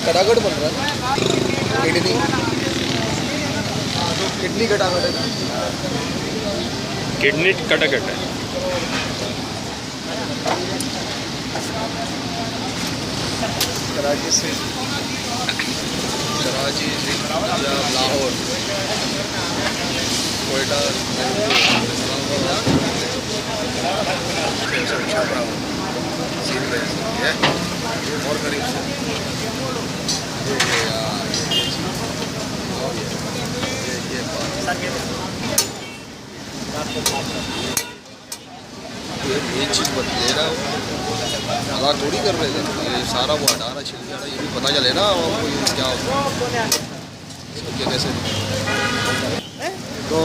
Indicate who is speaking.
Speaker 1: katakat बन रहा है इडली इडली कटाकट है
Speaker 2: किडनी कटाकट है।
Speaker 1: कराची से कराची पंजाब लाहौर कोयटा और करीब से ये चीज़ ले रहा हो मजाक थोड़ी कर रहे थे, ये सारा वो हटा रहा छिल रहा, ये भी पता चले ना आपको ये क्या होता है कैसे तो